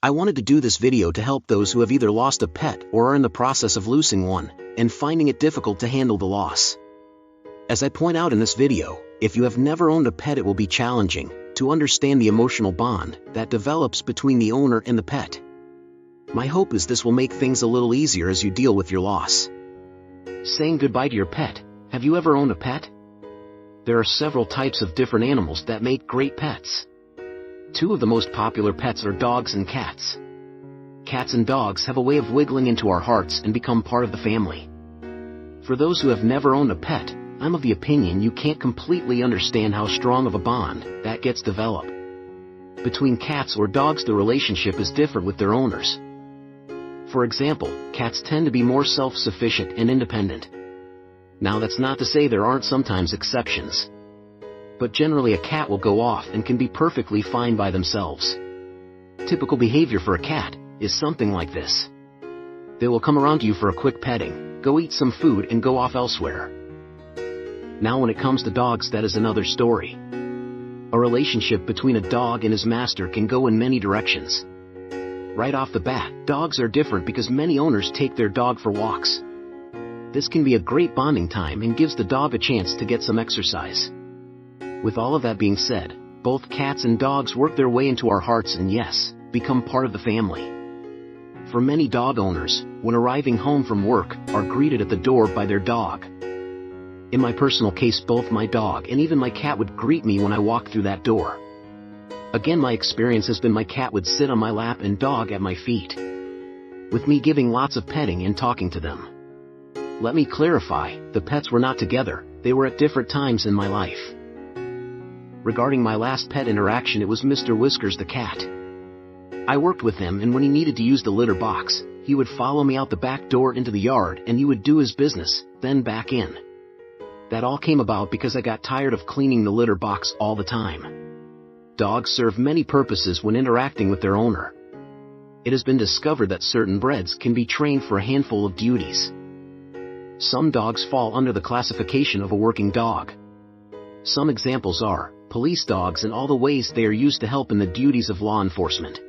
I wanted to do this video to help those who have either lost a pet or are in the process of losing one, and finding it difficult to handle the loss. As I point out in this video, if you have never owned a pet, it will be challenging to understand the emotional bond that develops between the owner and the pet. My hope is this will make things a little easier as you deal with your loss. Saying goodbye to your pet. Have you ever owned a pet? There are several types of different animals that make great pets. Two of the most popular pets are dogs and cats. Cats and dogs have a way of wiggling into our hearts and become part of the family. For those who have never owned a pet, I'm of the opinion you can't completely understand how strong of a bond that gets developed. Between cats or dogs, the relationship is different with their owners. For example, cats tend to be more self-sufficient and independent. Now, that's not to say there aren't sometimes exceptions. But generally a cat will go off and can be perfectly fine by themselves. Typical behavior for a cat is something like this. They will come around to you for a quick petting, go eat some food and go off elsewhere. Now when it comes to dogs, that is another story. A relationship between a dog and his master can go in many directions. Right off the bat, dogs are different because many owners take their dog for walks. This can be a great bonding time and gives the dog a chance to get some exercise. With all of that being said, both cats and dogs work their way into our hearts and yes, become part of the family. For many dog owners, when arriving home from work, are greeted at the door by their dog. In my personal case, both my dog and even my cat would greet me when I walked through that door. Again, my experience has been my cat would sit on my lap and dog at my feet, with me giving lots of petting and talking to them. Let me clarify, the pets were not together, they were at different times in my life. Regarding my last pet interaction, it was Mr. Whiskers the cat. I worked with him, and when he needed to use the litter box, he would follow me out the back door into the yard and he would do his business, then back in. That all came about because I got tired of cleaning the litter box all the time. Dogs serve many purposes when interacting with their owner. It has been discovered that certain breeds can be trained for a handful of duties. Some dogs fall under the classification of a working dog. Some examples are police dogs and all the ways they are used to help in the duties of law enforcement.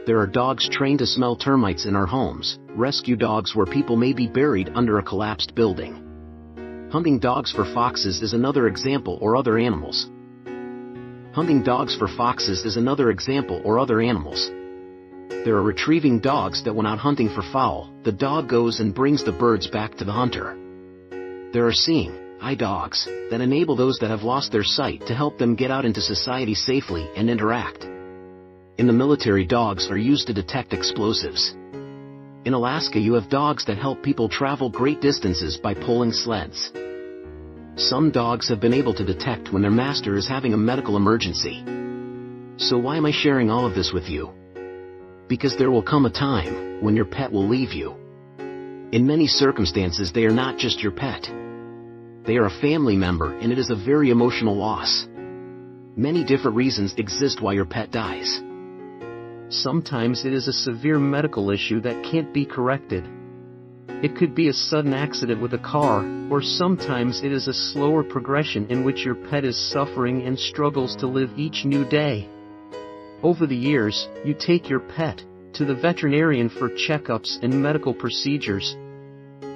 There are dogs trained to smell termites in our homes, rescue dogs where people may be buried under a collapsed building. Hunting dogs for foxes is another example, or other animals. Hunting dogs for foxes is another example, or other animals. There are retrieving dogs that when out hunting for fowl, the dog goes and brings the birds back to the hunter. There are seeing eye dogs that enable those that have lost their sight to help them get out into society safely and interact. In the military, dogs are used to detect explosives. In Alaska, you have dogs that help people travel great distances by pulling sleds. Some dogs have been able to detect when their master is having a medical emergency. So why am I sharing all of this with you? Because there will come a time when your pet will leave you. In many circumstances, they are not just your pet. They are a family member, and it is a very emotional loss. Many different reasons exist why your pet dies. Sometimes it is a severe medical issue that can't be corrected. It could be a sudden accident with a car, or sometimes it is a slower progression in which your pet is suffering and struggles to live each new day. Over the years, you take your pet to the veterinarian for checkups and medical procedures.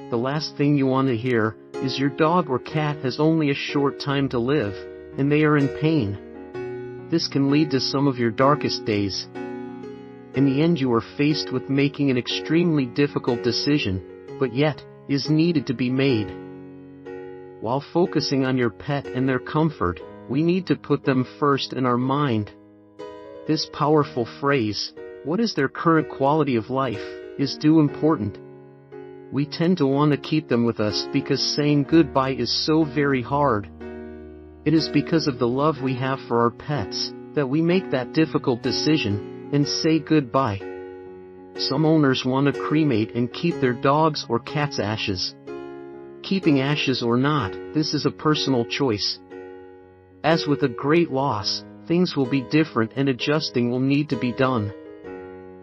The last thing you want to hear is your dog or cat has only a short time to live, and they are in pain. This can lead to some of your darkest days. In the end, you are faced with making an extremely difficult decision, but yet, is needed to be made. While focusing on your pet and their comfort, we need to put them first in our mind. This powerful phrase, "What is their current quality of life?" is too important. We tend to want to keep them with us because saying goodbye is so very hard. It is because of the love we have for our pets that we make that difficult decision and say goodbye. Some owners want to cremate and keep their dogs or cats' ashes. Keeping ashes or not, this is a personal choice. As with a great loss, things will be different and adjusting will need to be done.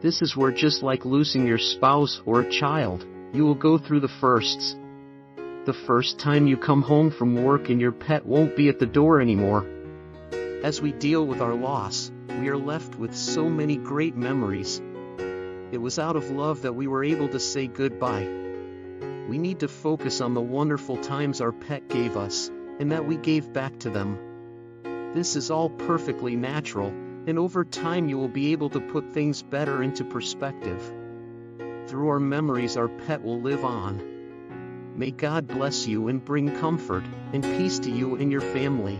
This is where, just like losing your spouse or a child, you will go through the firsts. The first time you come home from work and your pet won't be at the door anymore. As we deal with our loss, we are left with so many great memories. It was out of love that we were able to say goodbye. We need to focus on the wonderful times our pet gave us, and that we gave back to them. This is all perfectly natural, and over time you will be able to put things better into perspective. Through our memories our pet will live on. May God bless you and bring comfort and peace to you and your family.